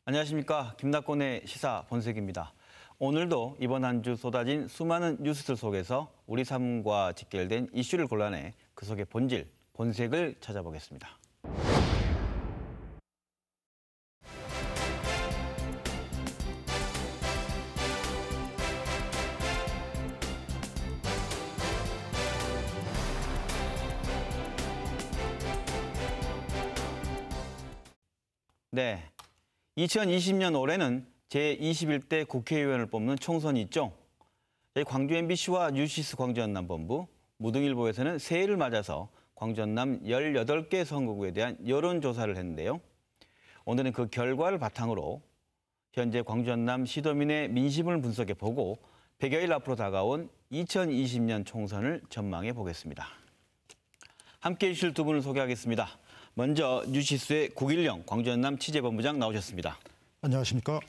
안녕하십니까. 김낙곤의 시사 본색입니다. 오늘도 이번 한 주 쏟아진 수많은 뉴스들 속에서 우리 삶과 직결된 이슈를 골라내 그 속의 본질, 본색을 찾아보겠습니다. 네, 2020년 올해는 제21대 국회의원을 뽑는 총선이 있죠. 저희 광주 MBC와 뉴시스 광주전남본부, 무등일보에서는 새해를 맞아서 광주전남 18개 선거구에 대한 여론조사를 했는데요. 오늘은 그 결과를 바탕으로 현재 광주전남 시도민의 민심을 분석해보고 100여일 앞으로 다가온 2020년 총선을 전망해 보겠습니다. 함께해 주실 두 분을 소개하겠습니다. 먼저 뉴시스의 국일영 광주전남 취재본부장 나오셨습니다. 안녕하십니까.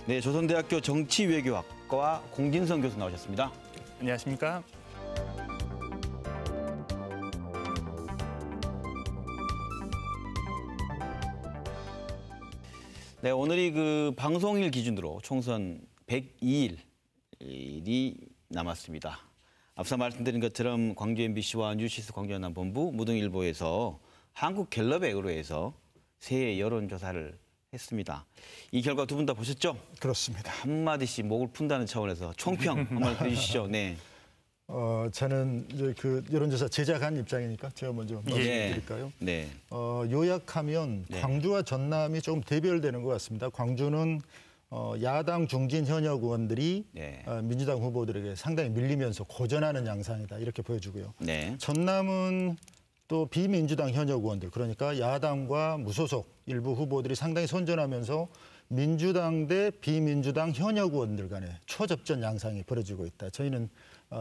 네, 조선대학교 정치외교학과 공진성 교수 나오셨습니다. 안녕하십니까. 네, 오늘이 그 방송일 기준으로 총선 102일이 남았습니다. 앞서 말씀드린 것처럼 광주 MBC와 뉴시스 광주전남본부, 무등일보에서 한국갤럽에 의뢰해서 새해 여론조사를 했습니다. 이 결과 두 분 다 보셨죠? 그렇습니다. 한마디씩 목을 푼다는 차원에서 총평 한번 해주시죠. 네. 저는 이제 그 여론조사 제작한 입장이니까 제가 먼저 말씀드릴까요? 네. 요약하면 네. 광주와 전남이 조금 대별되는 것 같습니다. 광주는 야당 중진 현역 의원들이 네. 민주당 후보들에게 상당히 밀리면서 고전하는 양상이다 이렇게 보여주고요. 네. 전남은 또 비민주당 현역 의원들, 그러니까 야당과 무소속 일부 후보들이 상당히 선전하면서 민주당 대 비민주당 현역 의원들 간의 초접전 양상이 벌어지고 있다. 저희는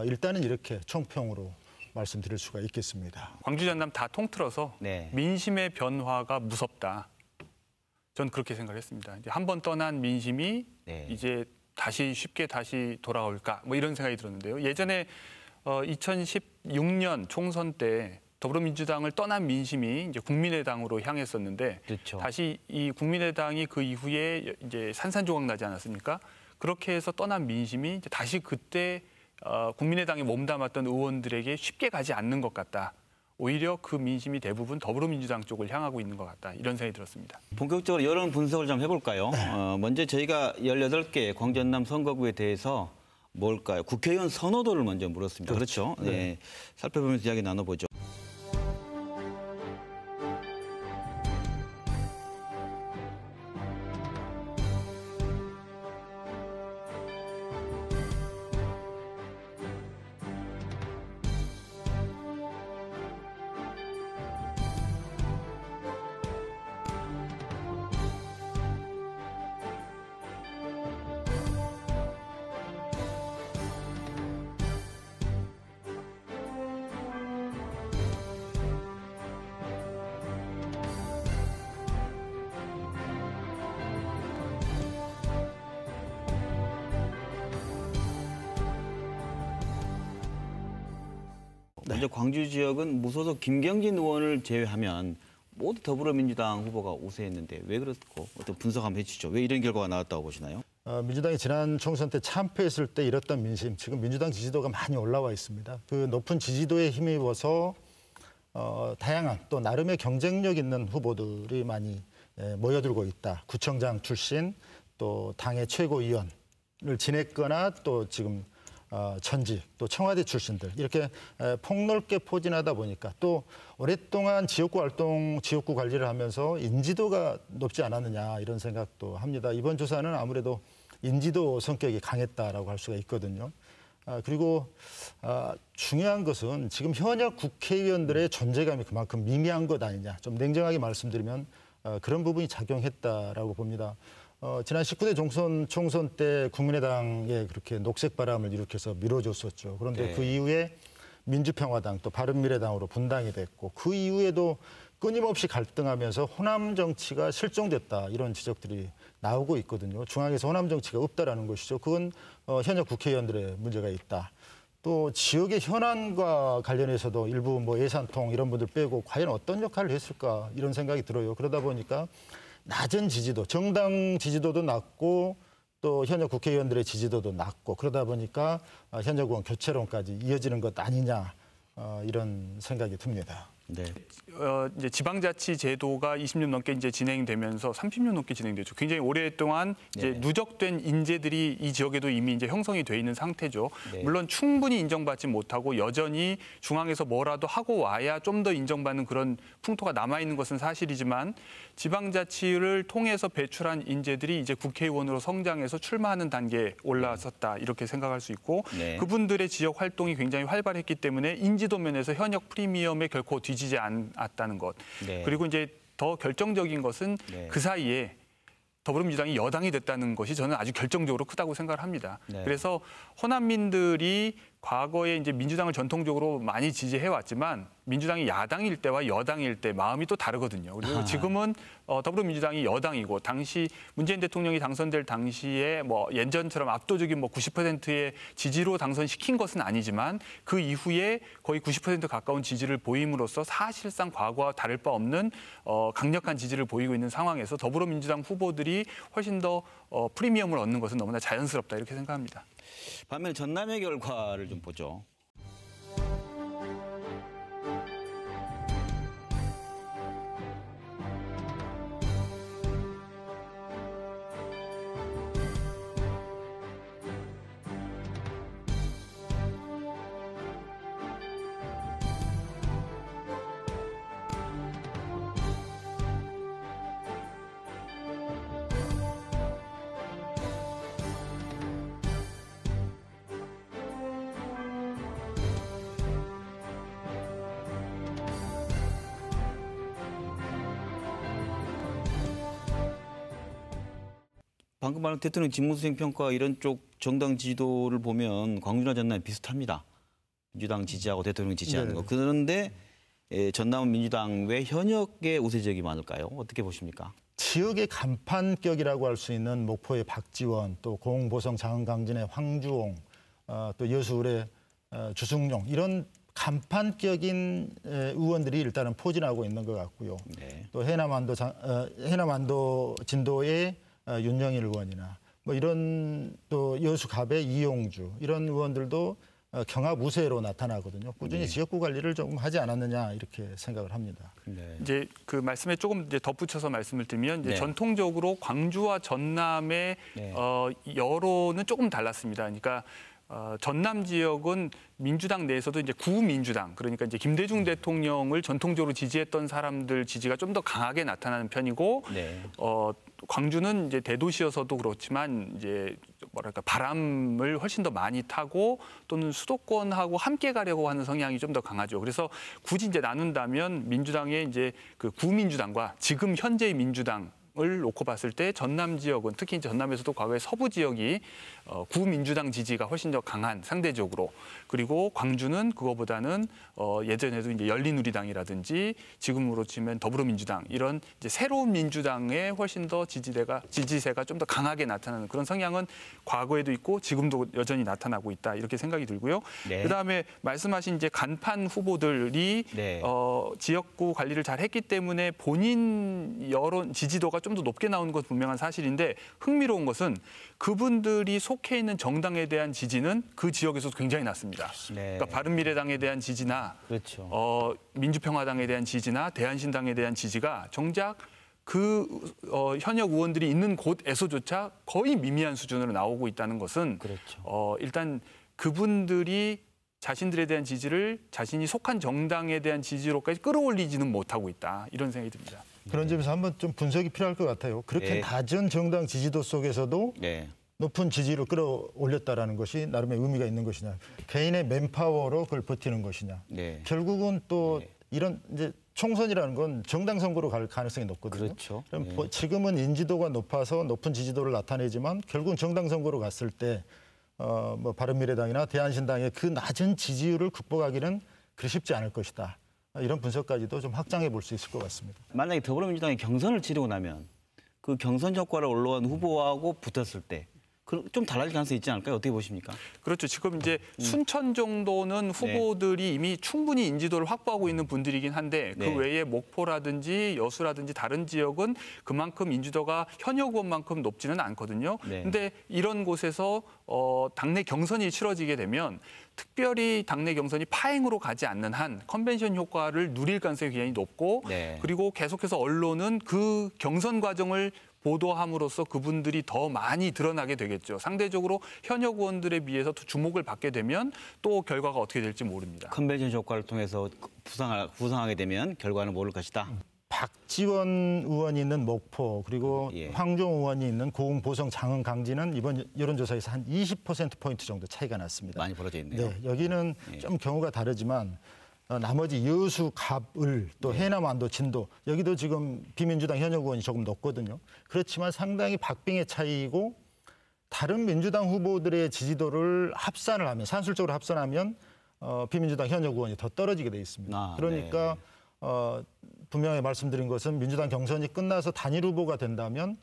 일단은 이렇게 총평으로 말씀드릴 수가 있겠습니다. 광주 전남 다 통틀어서 네. 민심의 변화가 무섭다. 전 그렇게 생각했습니다. 한 번 떠난 민심이 네. 이제 쉽게 다시 돌아올까? 뭐 이런 생각이 들었는데요. 예전에 2016년 총선 때 더불어민주당을 떠난 민심이 이제 국민의당으로 향했었는데 그렇죠. 다시 이 국민의당이 그 이후에 이제 산산조각 나지 않았습니까? 그렇게 해서 떠난 민심이 이제 다시 그때 국민의당에 몸담았던 의원들에게 쉽게 가지 않는 것 같다. 오히려 그 민심이 대부분 더불어민주당 쪽을 향하고 있는 것 같다. 이런 생각이 들었습니다. 본격적으로 여론 분석을 좀 해볼까요? 먼저 저희가 18개 광전남 선거구에 대해서 뭘까요? 국회의원 선호도를 먼저 물었습니다. 그렇죠? 네. 네. 살펴보면서 이야기 나눠보죠. 먼저 광주 지역은 무소속 김경진 의원을 제외하면 모두 더불어민주당 후보가 우세했는데 왜 그렇고 어떤 분석 한번 해주시죠. 왜 이런 결과가 나왔다고 보시나요? 민주당이 지난 총선 때 참패했을 때 잃었던 민심, 지금 민주당 지지도가 많이 올라와 있습니다. 그 높은 지지도에 힘입어서 다양한 또 나름의 경쟁력 있는 후보들이 많이 모여들고 있다. 구청장 출신, 또 당의 최고위원을 지냈거나 또 지금 전직, 또 청와대 출신들 이렇게 폭넓게 포진하다 보니까 또 오랫동안 지역구 활동, 지역구 관리를 하면서 인지도가 높지 않았느냐 이런 생각도 합니다. 이번 조사는 아무래도 인지도 성격이 강했다라고 할 수가 있거든요. 그리고 중요한 것은 지금 현역 국회의원들의 존재감이 그만큼 미미한 것 아니냐. 좀 냉정하게 말씀드리면 그런 부분이 작용했다라고 봅니다. 지난 19대 총선 때 국민의당에 그렇게 녹색 바람을 일으켜서 밀어줬었죠. 그런데 그 이후에 민주평화당 또 바른미래당으로 분당이 됐고 그 이후에도 끊임없이 갈등하면서 호남 정치가 실종됐다 이런 지적들이 나오고 있거든요. 중앙에서 호남 정치가 없다라는 것이죠. 그건 현역 국회의원들의 문제가 있다. 또 지역의 현안과 관련해서도 일부 뭐 예산통 이런 분들 빼고 과연 어떤 역할을 했을까 이런 생각이 들어요. 그러다 보니까 낮은 지지도, 정당 지지도도 낮고 또 현역 국회의원들의 지지도도 낮고 그러다 보니까 현역 의원 교체론까지 이어지는 것 아니냐 이런 생각이 듭니다. 네. 이제 지방자치 제도가 20년 넘게 이제 진행되면서 30년 넘게 진행되죠. 굉장히 오랫동안 이제 네. 누적된 인재들이 이 지역에도 이미 이제 형성이 돼 있는 상태죠. 네. 물론 충분히 인정받지 못하고 여전히 중앙에서 뭐라도 하고 와야 좀 더 인정받는 그런 풍토가 남아 있는 것은 사실이지만 지방자치를 통해서 배출한 인재들이 이제 국회의원으로 성장해서 출마하는 단계에 올라섰다 이렇게 생각할 수 있고 네. 그분들의 지역 활동이 굉장히 활발했기 때문에 인지도 면에서 현역 프리미엄에 결코 뒤지지 않았다는 것. 네. 그리고 이제 더 결정적인 것은 네. 그 사이에 더불어민주당이 여당이 됐다는 것이 저는 아주 결정적으로 크다고 생각을 합니다. 네. 그래서 호남민들이 과거에 이제 민주당을 전통적으로 많이 지지해 왔지만 민주당이 야당일 때와 여당일 때 마음이 또 다르거든요. 그리고 지금은 더불어민주당이 여당이고 당시 문재인 대통령이 당선될 당시에 뭐 예전처럼 압도적인 뭐 90%의 지지로 당선시킨 것은 아니지만 그 이후에 거의 90% 가까운 지지를 보임으로써 사실상 과거와 다를 바 없는 강력한 지지를 보이고 있는 상황에서 더불어민주당 후보들이 훨씬 더 프리미엄을 얻는 것은 너무나 자연스럽다 이렇게 생각합니다. 반면에 전남의 결과를 좀 보죠. 방금 말한 대통령 직무수행 평가 이런 쪽 정당 지지도를 보면 광주나 전남이 비슷합니다. 민주당 지지하고 대통령 지지하는 네. 거. 그런데 전남은 민주당 외 현역의 우세 지역이 많을까요? 어떻게 보십니까? 지역의 간판격이라고 할 수 있는 목포의 박지원, 또 공보성 장강진의 황주홍, 또 여수의 주승용 이런 간판격인 의원들이 일단은 포진하고 있는 것 같고요. 네. 또 해남안도 진도의 윤영일 의원이나 뭐 이런 또 여수갑의 이용주 이런 의원들도 경합 우세로 나타나거든요. 꾸준히 네. 지역구 관리를 좀 하지 않았느냐 이렇게 생각을 합니다. 네. 이제 그 말씀에 조금 이제 덧붙여서 말씀을 드리면 이제 네. 전통적으로 광주와 전남의 네. 여론은 조금 달랐습니다. 그러니까 전남 지역은 민주당 내에서도 이제 구민주당 그러니까 이제 김대중 대통령을 전통적으로 지지했던 사람들 지지가 좀 더 강하게 나타나는 편이고 네. 광주는 이제 대도시여서도 그렇지만 이제 뭐랄까 바람을 훨씬 더 많이 타고 또는 수도권하고 함께 가려고 하는 성향이 좀 더 강하죠. 그래서 굳이 이제 나눈다면 민주당의 이제 그 구민주당과 지금 현재의 민주당 을 놓고 봤을 때 전남 지역은 특히 이제 전남에서도 과거에 서부 지역이 구민주당 지지가 훨씬 더 강한 상대적으로 그리고 광주는 그거보다는 예전에도 이제 열린우리당이라든지 지금으로 치면 더불어민주당 이런 이제 새로운 민주당의 훨씬 더 지지세가 좀 더 강하게 나타나는 그런 성향은 과거에도 있고 지금도 여전히 나타나고 있다 이렇게 생각이 들고요. 네. 그다음에 말씀하신 이제 간판 후보들이 네. 지역구 관리를 잘 했기 때문에 본인 여론 지지도가 좀 더 높게 나오는 것 분명한 사실인데 흥미로운 것은 그분들이 속해 있는 정당에 대한 지지는 그 지역에서도 굉장히 낮습니다. 네. 그러니까 바른미래당에 대한 지지나 그렇죠. 민주평화당에 대한 지지나 대한신당에 대한 지지가 정작 그 현역 의원들이 있는 곳에서조차 거의 미미한 수준으로 나오고 있다는 것은 그렇죠. 일단 그분들이 자신들에 대한 지지를 자신이 속한 정당에 대한 지지로까지 끌어올리지는 못하고 있다. 이런 생각이 듭니다. 그런 점에서 한번 좀 분석이 필요할 것 같아요. 그렇게 네. 낮은 정당 지지도 속에서도 네. 높은 지지를 끌어올렸다라는 것이 나름의 의미가 있는 것이냐. 개인의 맨파워로 그걸 버티는 것이냐. 네. 결국은 또 네. 이런 이제 총선이라는 건 정당 선거로 갈 가능성이 높거든요. 그렇죠. 그럼 네. 지금은 인지도가 높아서 높은 지지도를 나타내지만 결국은 정당 선거로 갔을 때 뭐 바른미래당이나 대한신당의 그 낮은 지지율을 극복하기는 그리 쉽지 않을 것이다. 이런 분석까지도 좀 확장해 볼 수 있을 것 같습니다. 만약에 더불어민주당이 경선을 치르고 나면 그 경선 효과를 올라온 후보하고 붙었을 때 좀 달라질 가능성이 있지 않을까요? 어떻게 보십니까? 그렇죠. 지금 이제 순천 정도는 후보들이 이미 충분히 인지도를 확보하고 있는 분들이긴 한데 그 네. 외에 목포라든지 여수라든지 다른 지역은 그만큼 인지도가 현역 의원만큼 높지는 않거든요. 네. 근데 이런 곳에서 당내 경선이 치러지게 되면 특별히 당내 경선이 파행으로 가지 않는 한 컨벤션 효과를 누릴 가능성이 굉장히 높고 네. 그리고 계속해서 언론은 그 경선 과정을 보도함으로써 그분들이 더 많이 드러나게 되겠죠. 상대적으로 현역 의원들에 비해서 주목을 받게 되면 또 결과가 어떻게 될지 모릅니다. 컨벤션 효과를 통해서 부상하게 되면 결과는 모를 것이다. 박지원 의원이 있는 목포 그리고 예. 황종 의원이 있는 고흥, 보성, 장흥, 강진은 이번 여론조사에서 한 20%포인트 정도 차이가 났습니다. 많이 벌어져 있네요. 네, 여기는 좀 경우가 다르지만 나머지 여수, 갑을 또 해남, 안도, 진도 여기도 지금 비민주당 현역 의원이 조금 높거든요. 그렇지만 상당히 박빙의 차이이고 다른 민주당 후보들의 지지도를 합산을 하면 산술적으로 합산하면 비민주당 현역 의원이 더 떨어지게 돼 있습니다. 그러니까 분명히 말씀드린 것은 민주당 경선이 끝나서 단일 후보가 된다면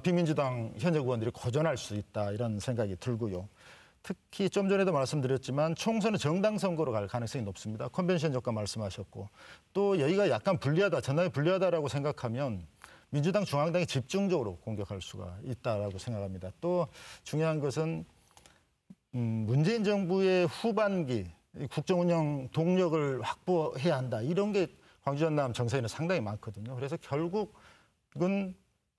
비민주당 현역 의원들이 거전할 수 있다 이런 생각이 들고요. 특히 좀 전에도 말씀드렸지만 총선은 정당 선거로 갈 가능성이 높습니다. 컨벤션 효과 말씀하셨고 또 여기가 약간 불리하다, 전당이 불리하다라고 생각하면 민주당 중앙당이 집중적으로 공격할 수가 있다라고 생각합니다. 또 중요한 것은 문재인 정부의 후반기 국정운영 동력을 확보해야 한다. 이런 게 광주 전남 정서에는 상당히 많거든요. 그래서 결국은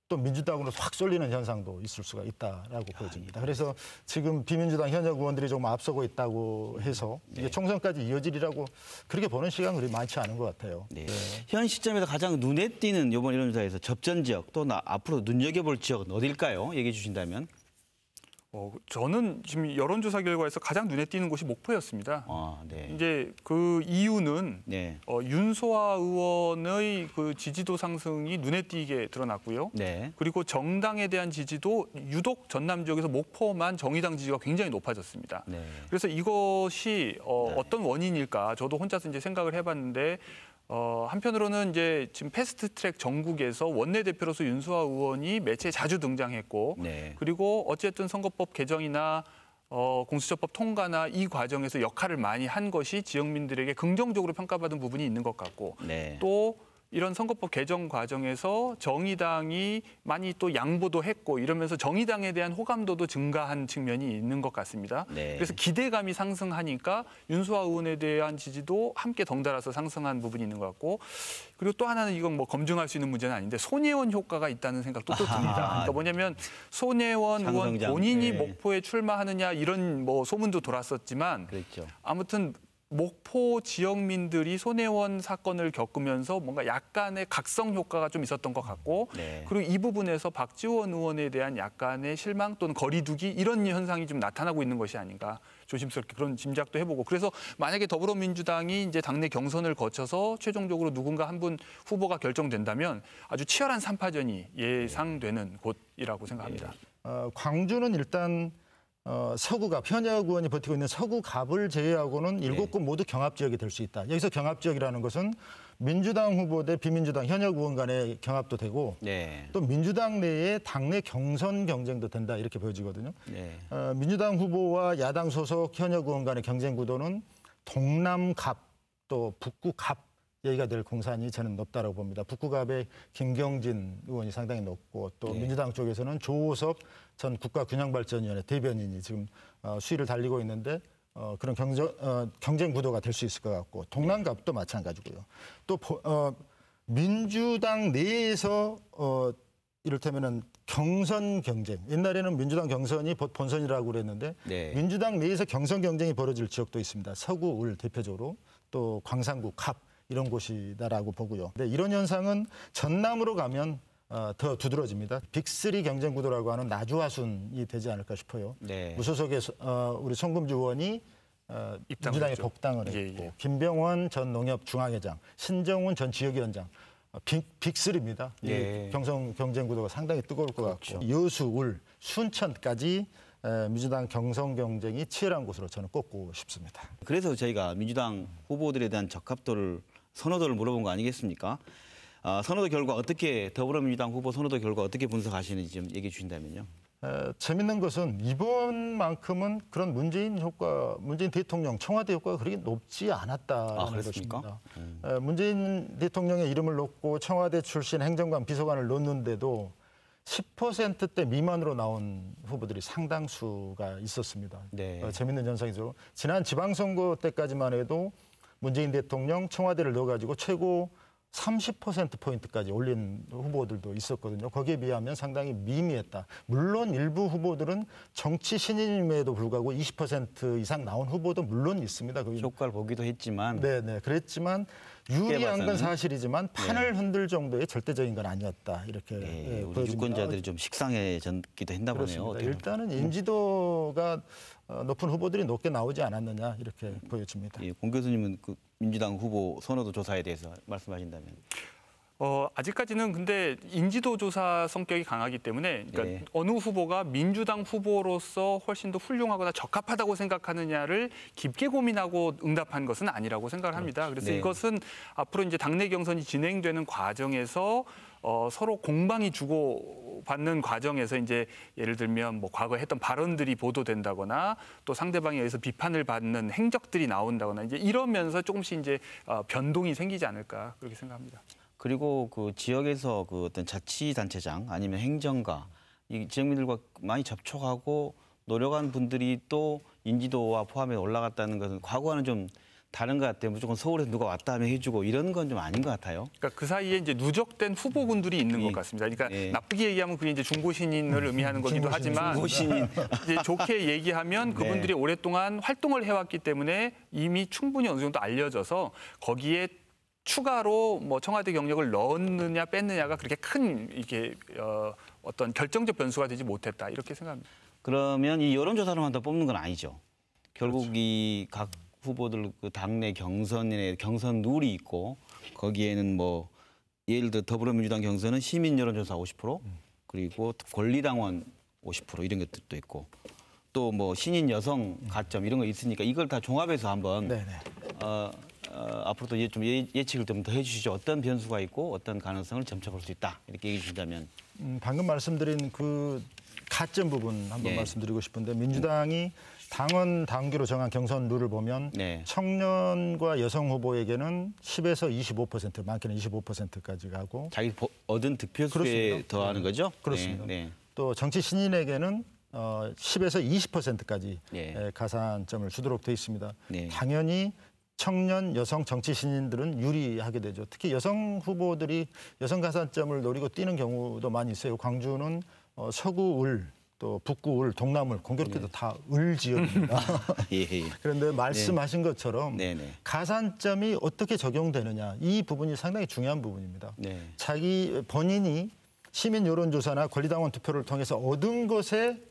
또 민주당으로 확 쏠리는 현상도 있을 수가 있다라고 보여집니다. 그래서 지금 비민주당 현역 의원들이 조금 앞서고 있다고 해서 이게 총선까지 이어지리라고 그렇게 보는 시간은 그리 많지 않은 것 같아요. 네. 현 시점에서 가장 눈에 띄는 이번 여론조사에서 접전 지역 또 앞으로 눈여겨볼 지역은 어딜까요? 얘기해 주신다면. 저는 지금 여론조사 결과에서 가장 눈에 띄는 곳이 목포였습니다. 네. 이제 그 이유는 네. 윤소아 의원의 그 지지도 상승이 눈에 띄게 드러났고요. 네. 그리고 정당에 대한 지지도 유독 전남 지역에서 목포만 정의당 지지가 굉장히 높아졌습니다. 네. 그래서 이것이 어떤 원인일까? 저도 혼자서 이제 생각을 해봤는데. 한편으로는 이제 지금 패스트트랙 전국에서 원내대표로서 윤소아 의원이 매체에 자주 등장했고, 네. 그리고 어쨌든 선거법 개정이나 공수처법 통과나 이 과정에서 역할을 많이 한 것이 지역민들에게 긍정적으로 평가받은 부분이 있는 것 같고, 네. 또 이런 선거법 개정 과정에서 정의당이 많이 또 양보도 했고 이러면서 정의당에 대한 호감도도 증가한 측면이 있는 것 같습니다. 네. 그래서 기대감이 상승하니까 윤소아 의원에 대한 지지도 함께 덩달아서 상승한 부분이 있는 것 같고, 그리고 또 하나는 이건 뭐 검증할 수 있는 문제는 아닌데 손혜원 효과가 있다는 생각도 또 듭니다. 그러니까 뭐냐면 손혜원 의원 장성장. 본인이 네. 목포에 출마하느냐 이런 뭐 소문도 돌았었지만 그렇죠. 아무튼 목포 지역민들이 손혜원 사건을 겪으면서 뭔가 약간의 각성 효과가 좀 있었던 것 같고, 네. 그리고 이 부분에서 박지원 의원에 대한 약간의 실망 또는 거리두기 이런 현상이 좀 나타나고 있는 것이 아닌가 조심스럽게 그런 짐작도 해보고, 그래서 만약에 더불어민주당이 이제 당내 경선을 거쳐서 최종적으로 누군가 한 분 후보가 결정된다면 아주 치열한 3파전이 예상되는 곳이라고 생각합니다. 광주는 일단 서구갑, 현역 의원이 버티고 있는 서구갑을 제외하고는 7곳 모두 경합지역이 될 수 있다. 여기서 경합지역이라는 것은 민주당 후보 대 비민주당 현역 의원 간의 경합도 되고 네. 또 민주당 내에 당내 경선 경쟁도 된다 이렇게 보여지거든요. 네. 민주당 후보와 야당 소속 현역 의원 간의 경쟁 구도는 동남갑 또 북구갑 여기가 될 공산이 저는 높다고 봅니다. 북구갑의 김경진 의원이 상당히 높고 또 민주당 쪽에서는 조호섭 전 국가균형발전위원회 대변인이 지금 수위를 달리고 있는데 그런 경쟁 구도가 될 수 있을 것 같고 동남갑도 마찬가지고요. 또 민주당 내에서 이를테면은 경선 경쟁. 옛날에는 민주당 경선이 본선이라고 그랬는데 네. 민주당 내에서 경선 경쟁이 벌어질 지역도 있습니다. 서구을 대표적으로 또 광산구 갑 이런 곳이다라고 보고요. 근데 이런 현상은 전남으로 가면 더 두드러집니다. 빅3 경쟁 구도라고 하는 나주화순이 되지 않을까 싶어요. 네. 무소속의 우리 송금주 의원이 민주당에 했죠. 복당을 했고 예. 김병원 전 농협중앙회장, 신정훈 전 지역위원장 빅3입니다. 예. 경쟁 구도가 상당히 뜨거울 것 같고 여수, 울, 순천까지 민주당 경선 경쟁이 치열한 곳으로 저는 꼽고 싶습니다. 그래서 저희가 민주당 후보들에 대한 적합도를 선호도를 물어본 거 아니겠습니까? 선호도 결과 어떻게 더불어민주당 후보 선호도 결과 어떻게 분석하시는지 좀 얘기해 주신다면요. 재밌는 것은 이번만큼은 그런 문재인 대통령 청와대 효과가 그렇게 높지 않았다는 것입니다. 문재인 대통령의 이름을 놓고 청와대 출신 행정관, 비서관을 놓는데도 10%대 미만으로 나온 후보들이 상당수가 있었습니다. 네. 재밌는 현상이죠. 지난 지방선거 때까지만 해도 문재인 대통령 청와대를 넣어가지고 최고 30%포인트까지 올린 후보들도 있었거든요. 거기에 비하면 상당히 미미했다. 물론 일부 후보들은 정치 신인임에도 불구하고 20% 이상 나온 후보도 물론 있습니다. 효과를 보기도 했지만. 네네. 그랬지만 유리한 건 사실이지만 판을 흔들 정도의 절대적인 건 아니었다. 이렇게 우리 보여집니다. 유권자들이 좀 식상해졌기도 했나 보네요. 그렇습니다. 일단은 인지도가 높은 후보들이 높게 나오지 않았느냐 이렇게 보여집니다. 공 교수님은 그 민주당 후보 선호도 조사에 대해서 말씀하신다면. 아직까지는 근데 인지도 조사 성격이 강하기 때문에 그러니까 네. 어느 후보가 민주당 후보로서 훨씬 더 훌륭하거나 적합하다고 생각하느냐를 깊게 고민하고 응답한 것은 아니라고 생각을 합니다. 그래서 네. 이것은 앞으로 이제 당내 경선이 진행되는 과정에서 서로 공방이 주고받는 과정에서 이제 예를 들면 뭐 과거에 했던 발언들이 보도된다거나 또 상대방에 의해서 비판을 받는 행적들이 나온다거나 이제 이러면서 조금씩 이제 변동이 생기지 않을까 그렇게 생각합니다. 그리고 그 지역에서 그 어떤 자치단체장 아니면 행정가 이 지역민들과 많이 접촉하고 노력한 분들이 또 인지도와 포함해 올라갔다는 것은 과거와는 좀 다른 것 같아요. 무조건 서울에서 누가 왔다 하면 해주고 이런 건 좀 아닌 것 같아요. 그러니까 그 사이에 이제 누적된 후보군들이 있는 것 같습니다. 그러니까 나쁘게 얘기하면 그게 이제 중고 신인을 의미하는 거기도 하지만 중고 신인. 이제 좋게 얘기하면 그분들이 오랫동안 활동을 해왔기 때문에 이미 충분히 어느 정도 알려져서 거기에 추가로 뭐 청와대 경력을 넣느냐 뺐느냐가 그렇게 큰 이게 어떤 결정적 변수가 되지 못했다 이렇게 생각합니다. 그러면 이 여론조사로만 더 뽑는 건 아니죠. 결국 그렇죠. 이 각 후보들 그 당내 경선에 경선 룰이 있고 거기에는 뭐 예를 들어 더불어민주당 경선은 시민 여론조사 50% 그리고 권리당원 50% 이런 것들도 있고 또 뭐 신인 여성 가점 이런 거 있으니까 이걸 다 종합해서 한번 앞으로도 좀 예측을 좀 더 해주시죠. 어떤 변수가 있고 어떤 가능성을 점쳐볼 수 있다 이렇게 얘기해 주신다면. 방금 말씀드린 그 가점 부분 한번 말씀드리고 싶은데 민주당이 당원 당규로 정한 경선 룰을 보면 청년과 여성 후보에게는 10에서 25%, 많게는 25%까지 가고 자기 얻은 득표수에 그렇습니다. 더하는 거죠? 그렇습니다. 또 정치 신인에게는 10에서 20%까지 가산점을 주도록 돼 있습니다. 당연히 청년, 여성 정치 신인들은 유리하게 되죠. 특히 여성 후보들이 여성 가산점을 노리고 뛰는 경우도 많이 있어요. 광주는 서구 을, 또 북구 을, 동남을 공교롭게도 다 을 지역입니다. 그런데 말씀하신 것처럼 가산점이 어떻게 적용되느냐 이 부분이 상당히 중요한 부분입니다. 자기 본인이 시민 여론조사나 권리당원 투표를 통해서 얻은 것에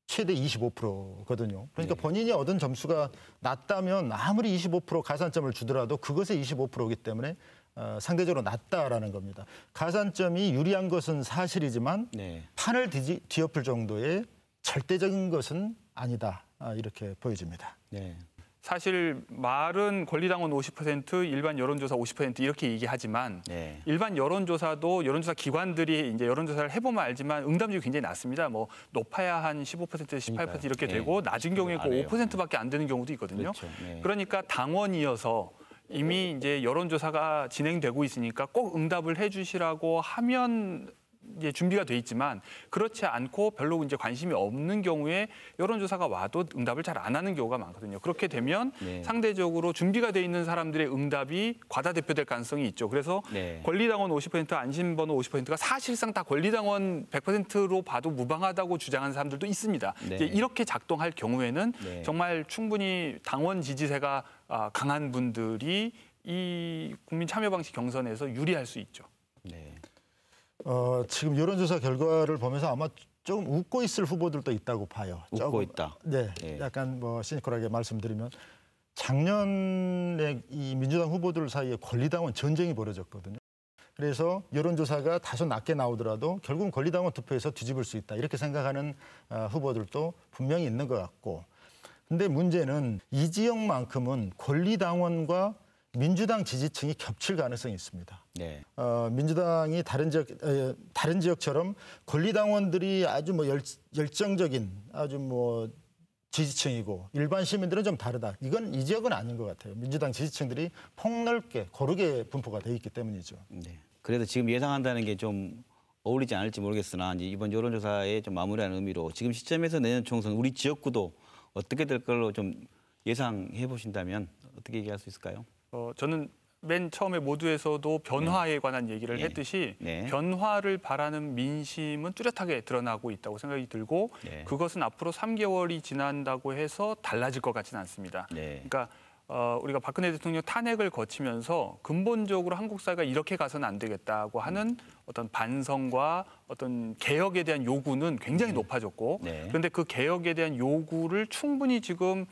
최대 25%거든요. 그러니까 본인이 얻은 점수가 낮다면 아무리 25% 가산점을 주더라도 그것의 25%이기 때문에 상대적으로 낮다라는 겁니다. 가산점이 유리한 것은 사실이지만 판을 뒤엎을 정도의 절대적인 것은 아니다. 이렇게 보여집니다. 사실 말은 권리당원 50%, 일반 여론조사 50% 이렇게 얘기하지만 일반 여론조사도 여론조사 기관들이 이제 여론조사를 해보면 알지만 응답률이 굉장히 낮습니다. 뭐 높아야 한 15%, 18% 이렇게 되고 낮은 경우에 꼭 5%밖에 안 되는 경우도 있거든요. 그러니까 당원이어서 이미 이제 여론조사가 진행되고 있으니까 꼭 응답을 해주시라고 하면 이제 준비가 돼 있지만 그렇지 않고 별로 이제 관심이 없는 경우에 여론조사가 와도 응답을 잘 안 하는 경우가 많거든요. 그렇게 되면 상대적으로 준비가 돼 있는 사람들의 응답이 과다대표될 가능성이 있죠. 그래서 권리당원 50%, 안심번호 50%가 사실상 다 권리당원 100%로 봐도 무방하다고 주장하는 사람들도 있습니다. 이제 이렇게 작동할 경우에는 정말 충분히 당원 지지세가 강한 분들이 이 국민 참여 방식 경선에서 유리할 수 있죠. 지금 여론조사 결과를 보면서 아마 조금 웃고 있을 후보들도 있다고 봐요. 웃고 있다. 약간 뭐 시니컬하게 말씀드리면 작년에 이 민주당 후보들 사이에 권리당원 전쟁이 벌어졌거든요. 그래서 여론조사가 다소 낮게 나오더라도 결국은 권리당원 투표에서 뒤집을 수 있다. 이렇게 생각하는 후보들도 분명히 있는 것 같고. 근데 문제는 이 지역만큼은 권리당원과 민주당 지지층이 겹칠 가능성이 있습니다. 네. 민주당이 다른 지역처럼 권리당원들이 아주 뭐 열정적인 아주 뭐 지지층이고 일반 시민들은 좀 다르다. 이건 이 지역은 아닌 것 같아요. 민주당 지지층들이 폭넓게 고르게 분포가 돼 있기 때문이죠. 네. 그래도 지금 예상한다는 게 좀 어울리지 않을지 모르겠으나 이제 이번 여론조사에 좀 마무리하는 의미로 지금 시점에서 내년 총선 우리 지역구도 어떻게 될 걸로 좀 예상해 보신다면 어떻게 얘기할 수 있을까요? 저는 맨 처음에 모두에서도 변화에 관한 얘기를 네. 했듯이 네. 변화를 바라는 민심은 뚜렷하게 드러나고 있다고 생각이 들고 네. 그것은 앞으로 3개월이 지난다고 해서 달라질 것 같지는 않습니다. 네. 그러니까 우리가 박근혜 대통령 탄핵을 거치면서 근본적으로 한국 사회가 이렇게 가서는 안 되겠다고 하는 어떤 반성과 어떤 개혁에 대한 요구는 굉장히 높아졌고 네. 그런데 그 개혁에 대한 요구를 충분히 지금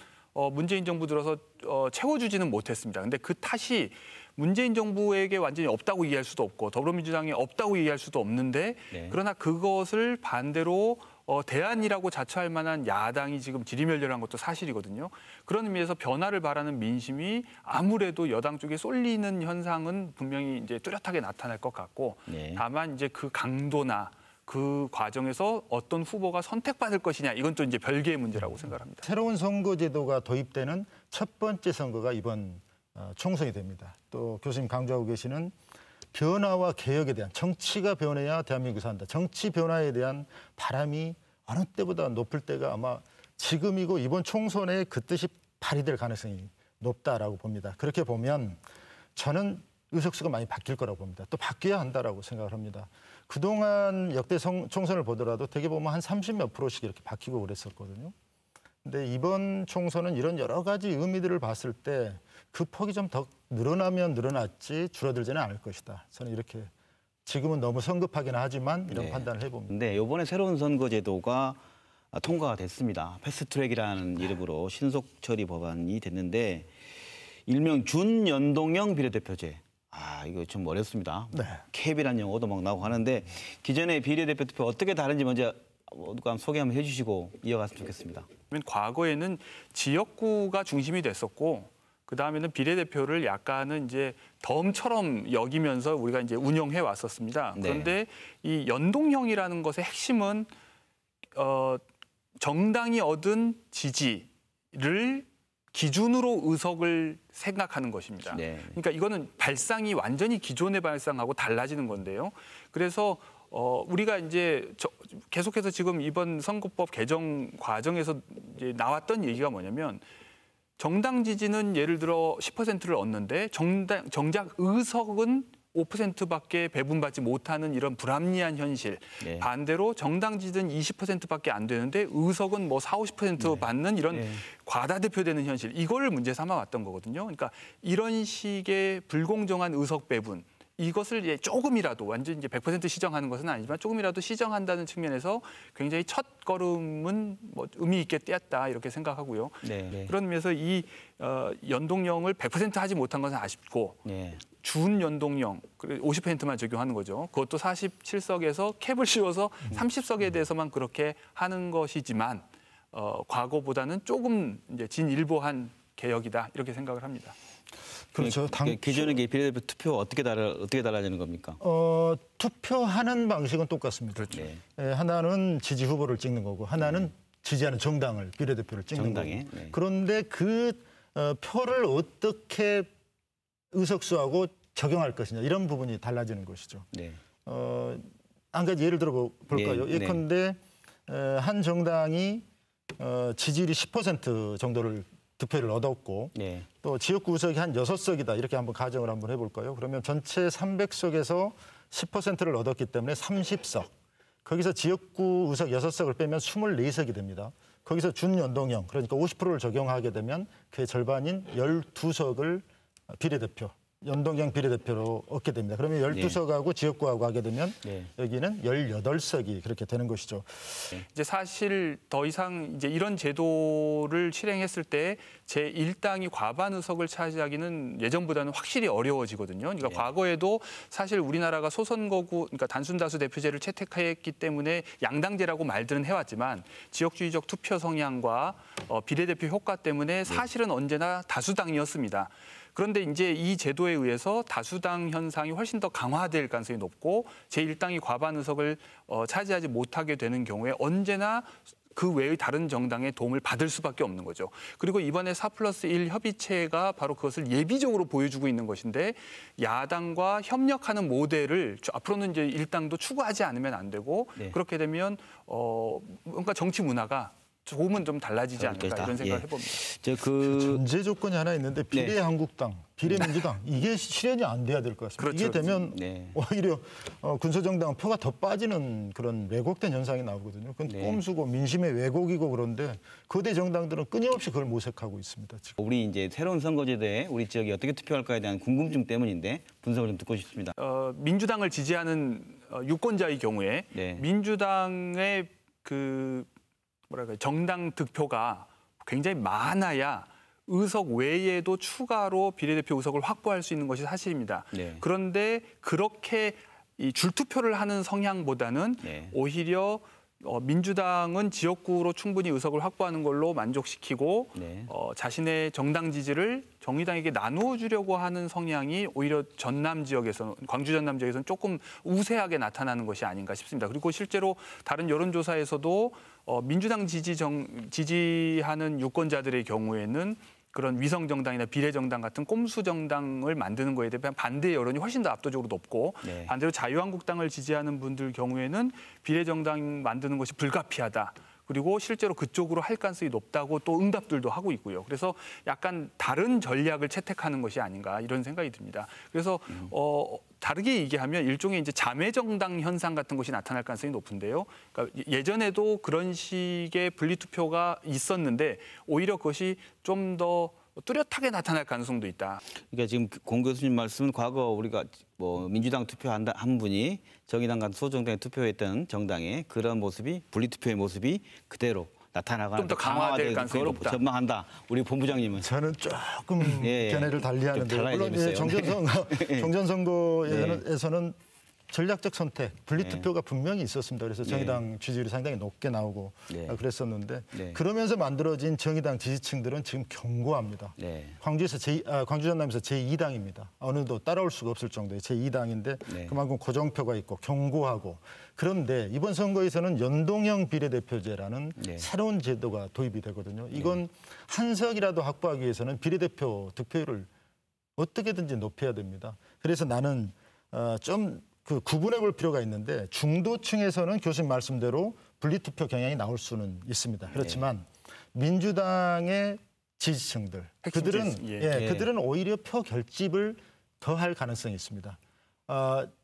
문재인 정부 들어서 채워주지는 못했습니다. 근데 그 탓이 문재인 정부에게 완전히 없다고 이해할 수도 없고 더불어민주당이 없다고 이해할 수도 없는데 네. 그러나 그것을 반대로 대안이라고 자처할 만한 야당이 지금 지리멸렬한 것도 사실이거든요. 그런 의미에서 변화를 바라는 민심이 아무래도 여당 쪽에 쏠리는 현상은 분명히 이제 뚜렷하게 나타날 것 같고 네. 다만 이제 그 강도나 그 과정에서 어떤 후보가 선택받을 것이냐 이건 또 이제 별개의 문제라고 생각합니다. 새로운 선거제도가 도입되는 첫 번째 선거가 이번 총선이 됩니다. 또 교수님 강조하고 계시는 변화와 개혁에 대한 정치가 변해야 대한민국이 산다. 정치 변화에 대한 바람이 어느 때보다 높을 때가 아마 지금이고 이번 총선에 그 뜻이 발휘될 가능성이 높다라고 봅니다. 그렇게 보면 저는 의석수가 많이 바뀔 거라고 봅니다. 또 바뀌어야 한다라고 생각을 합니다. 그동안 역대 총선을 보더라도 되게 보면 한 30몇 %씩 이렇게 바뀌고 그랬었거든요. 근데 이번 총선은 이런 여러 가지 의미들을 봤을 때 그 폭이 좀 더 늘어나면 늘어났지 줄어들지는 않을 것이다. 저는 이렇게 지금은 너무 성급하긴 하지만 이런 네. 판단을 해봅니다. 근데 이번에 새로운 선거제도가 통과가 됐습니다. 패스트트랙이라는 이름으로 신속 처리 법안이 됐는데 일명 준연동형 비례대표제. 이거 좀 어렵습니다. 네. 캡이라는 용어도 막 나오고 하는데 기존의 비례대표 투표 어떻게 다른지 먼저 누가 소개 한번 해주시고 이어갔으면 좋겠습니다. 과거에는 지역구가 중심이 됐었고 그 다음에는 비례대표를 약간은 이제 덤처럼 여기면서 우리가 이제 운영해 왔었습니다. 네. 그런데 이 연동형이라는 것의 핵심은 정당이 얻은 지지를 기준으로 의석을 생각하는 것입니다. 네. 그러니까 이거는 발상이 완전히 기존의 발상하고 달라지는 건데요. 그래서 우리가 이제 계속해서 지금 이번 선거법 개정 과정에서 이제 나왔던 얘기가 뭐냐면 정당 지지는 예를 들어 10%를 얻는데 정작 의석은 5%밖에 배분받지 못하는 이런 불합리한 현실. 네. 반대로 정당 지지는 20%밖에 안 되는데 의석은 뭐 40~50% 받는 이런 과다대표되는 현실. 이걸 문제 삼아 왔던 거거든요. 그러니까 이런 식의 불공정한 의석 배분. 이것을 이제 조금이라도 완전 이제 100% 시정하는 것은 아니지만 조금이라도 시정한다는 측면에서 굉장히 첫 걸음은 뭐 의미 있게 떼었다 이렇게 생각하고요. 네. 그런 의미에서 이 연동형을 100% 하지 못한 것은 아쉽고 네. 준연동형 50%만 적용하는 거죠. 그것도 47석에서 캡을 씌워서 30석에 대해서만 그렇게 하는 것이지만 과거보다는 조금 이제 진일보한 개혁이다 이렇게 생각을 합니다. 그렇죠. 기존의 비례대표 투표 어떻게 달라지는 겁니까? 투표하는 방식은 똑같습니다. 그렇죠. 네. 하나는 지지 후보를 찍는 거고 하나는 지지하는 정당을 비례대표를 찍는 정당에, 거고. 네. 그런데 그 표를 어떻게 의석수하고 적용할 것이냐 이런 부분이 달라지는 것이죠. 네. 한 가지 예를 들어 볼까요? 네, 예컨대 한 정당이 지지율이 10% 정도를 득표를 얻었고 네. 또 지역구 의석이 한 6석이다 이렇게 한번 가정을 한번 해볼까요? 그러면 전체 300석에서 10%를 얻었기 때문에 30석. 거기서 지역구 의석 6석을 빼면 24석이 됩니다. 거기서 준연동형 그러니까 50%를 적용하게 되면 그의 절반인 12석을 비례대표. 연동형 비례대표로 얻게 됩니다. 그러면 12석하고 지역구하고 하게 되면 여기는 18석이 그렇게 되는 것이죠. 이제 사실 더 이상 이제 이런 제도를 실행했을 때 제1당이 과반 의석을 차지하기는 예전보다는 확실히 어려워지거든요. 그러니까 과거에도 사실 우리나라가 소선거구, 그러니까 단순 다수 대표제를 채택했기 때문에 양당제라고 말들은 해왔지만 지역주의적 투표 성향과 비례대표 효과 때문에 사실은 언제나 다수당이었습니다. 그런데 이제 이 제도에 의해서 다수당 현상이 훨씬 더 강화될 가능성이 높고 제1당이 과반 의석을 차지하지 못하게 되는 경우에 언제나 그 외의 다른 정당의 도움을 받을 수밖에 없는 거죠. 그리고 이번에 4+1 협의체가 바로 그것을 예비적으로 보여주고 있는 것인데 야당과 협력하는 모델을 앞으로는 이제 일당도 추구하지 않으면 안 되고 네. 그렇게 되면 뭔가 정치 문화가 조금은 좀 달라지지 않을까 그렇겠다. 이런 생각을 예. 해봅니다. 전제 조건이 하나 있는데 비례한국당, 비례민주당 이게 실현이 안 돼야 될 것 같습니다. 그렇죠. 이게 되면 네. 오히려 군소정당 표가 더 빠지는 그런 왜곡된 현상이 나오거든요. 그건 네. 꼼수고 민심의 왜곡이고 그런데 거대 정당들은 끊임없이 그걸 모색하고 있습니다. 지금. 우리 이제 새로운 선거제도에 우리 지역이 어떻게 투표할까에 대한 궁금증 때문인데 분석을 좀 듣고 싶습니다. 민주당을 지지하는 유권자의 경우에 네. 민주당의 정당 득표가 굉장히 많아야 의석 외에도 추가로 비례대표 의석을 확보할 수 있는 것이 사실입니다. 네. 그런데 그렇게 이 줄투표를 하는 성향보다는 네. 오히려 민주당은 지역구로 충분히 의석을 확보하는 걸로 만족시키고 네. 자신의 정당 지지를 정의당에게 나누어 주려고 하는 성향이 오히려 전남 지역에서는 광주 전남 지역에서는 조금 우세하게 나타나는 것이 아닌가 싶습니다. 그리고 실제로 다른 여론조사에서도 민주당 지지하는 유권자들의 경우에는 그런 위성정당이나 비례정당 같은 꼼수정당을 만드는 거에 대한 반대 여론이 훨씬 더 압도적으로 높고 네. 반대로 자유한국당을 지지하는 분들 경우에는 비례정당 만드는 것이 불가피하다. 그리고 실제로 그쪽으로 할 가능성이 높다고 또 응답들도 하고 있고요. 그래서 약간 다른 전략을 채택하는 것이 아닌가 이런 생각이 듭니다. 그래서 다르게 얘기하면 일종의 이제 자매 정당 현상 같은 것이 나타날 가능성이 높은데요. 그러니까 예전에도 그런 식의 분리 투표가 있었는데 오히려 그것이 좀 더 뚜렷하게 나타날 가능성도 있다. 그러니까 지금 공 교수님 말씀은 과거 우리가 뭐 민주당 투표한 한 분이 정의당 같은 소정당에 투표했던 정당의 그런 모습이 분리투표의 모습이 그대로 나타나가는 좀더 강화될 가능성이 거로 높다. 전망한다. 우리 본부장님은 저는 조금 예, 예. 견해를 달리하는데 좀 달라야 물론 재밌어요. 종전선거에서는 전략적 선택, 분리투표가 분명히 있었습니다. 그래서 정의당 지지율이 상당히 높게 나오고 네. 그랬었는데 네. 그러면서 만들어진 정의당 지지층들은 지금 견고합니다. 네. 광주 전남에서 제2당입니다. 어느도 따라올 수가 없을 정도의 제2당인데 네. 그만큼 고정표가 있고 견고하고 그런데 이번 선거에서는 연동형 비례대표제라는 네. 새로운 제도가 도입이 되거든요. 이건 한 석이라도 확보하기 위해서는 비례대표 득표율을 어떻게든지 높여야 됩니다. 그래서 나는 좀 구분해 볼 필요가 있는데 중도층에서는 교수님 말씀대로 분리투표 경향이 나올 수는 있습니다. 그렇지만 민주당의 지지층들 그들은 오히려 표 결집을 더 할 가능성이 있습니다.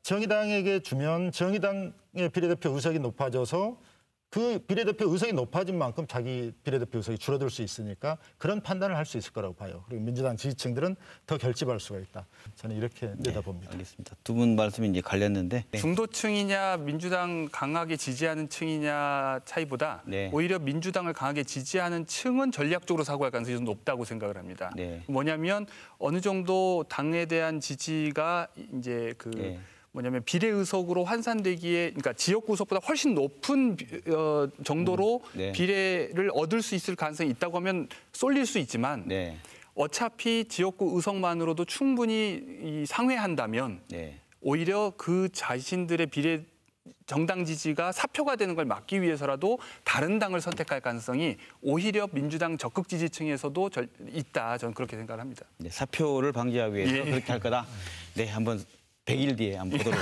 정의당에게 주면 정의당의 비례대표 의석이 높아져서 그 비례대표 의석이 높아진 만큼 자기 비례대표 의석이 줄어들 수 있으니까 그런 판단을 할 수 있을 거라고 봐요. 그리고 민주당 지지층들은 더 결집할 수가 있다. 저는 이렇게 내다봅니다. 알겠습니다. 두 분 말씀이 이제 갈렸는데 중도층이냐 민주당 강하게 지지하는 층이냐 차이보다 네. 오히려 민주당을 강하게 지지하는 층은 전략적으로 사고할 가능성이 좀 높다고 생각을 합니다. 네. 뭐냐면 어느 정도 당에 대한 지지가 이제 뭐냐면 비례 의석으로 환산되기에 그러니까 지역구 의석보다 훨씬 높은 정도로 네. 비례를 얻을 수 있을 가능성이 있다고 하면 쏠릴 수 있지만 네. 어차피 지역구 의석만으로도 충분히 상회한다면 네. 오히려 그 자신들의 비례 정당 지지가 사표가 되는 걸 막기 위해서라도 다른 당을 선택할 가능성이 오히려 민주당 적극 지지층에서도 있다. 저는 그렇게 생각을 합니다. 네, 사표를 방지하기 위해서 예. 그렇게 할 거다. 네, 한번 100일 뒤에 한번 보도록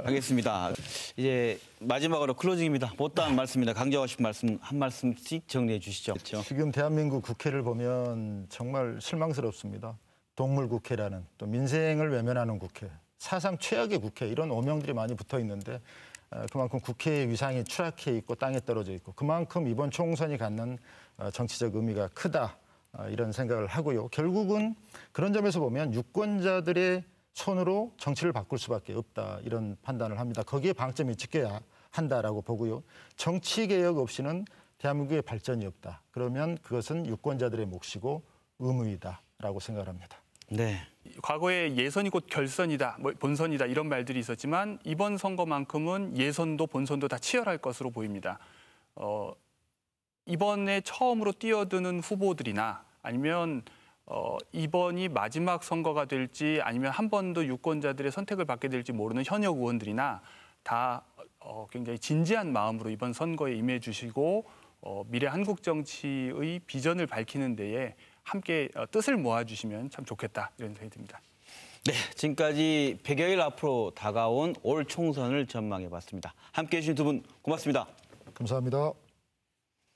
하겠습니다. 이제 마지막으로 클로징입니다. 못다한 말씀입니다. 강조하고 싶은 말씀 한 말씀씩 정리해 주시죠. 그렇죠? 지금 대한민국 국회를 보면 정말 실망스럽습니다. 동물 국회라는 또 민생을 외면하는 국회, 사상 최악의 국회 이런 오명들이 많이 붙어 있는데 그만큼 국회의 위상이 추락해 있고 땅에 떨어져 있고 그만큼 이번 총선이 갖는 정치적 의미가 크다 이런 생각을 하고요. 결국은 그런 점에서 보면 유권자들의 손으로 정치를 바꿀 수밖에 없다 이런 판단을 합니다. 거기에 방점이 찍혀야 한다라고 보고요. 정치개혁 없이는 대한민국의 발전이 없다. 그러면 그것은 유권자들의 몫이고 의무이다라고 생각을 합니다. 네. 과거에 예선이 곧 결선이다, 본선이다 이런 말들이 있었지만 이번 선거만큼은 예선도 본선도 다 치열할 것으로 보입니다. 이번에 처음으로 뛰어드는 후보들이나 아니면 이번이 마지막 선거가 될지 아니면 한 번 더 유권자들의 선택을 받게 될지 모르는 현역 의원들이나 다 굉장히 진지한 마음으로 이번 선거에 임해 주시고 미래 한국 정치의 비전을 밝히는 데에 함께 뜻을 모아주시면 참 좋겠다 이런 생각이 듭니다. 네, 지금까지 100여일 앞으로 다가온 올 총선을 전망해봤습니다. 함께해 주신 두 분 고맙습니다. 감사합니다.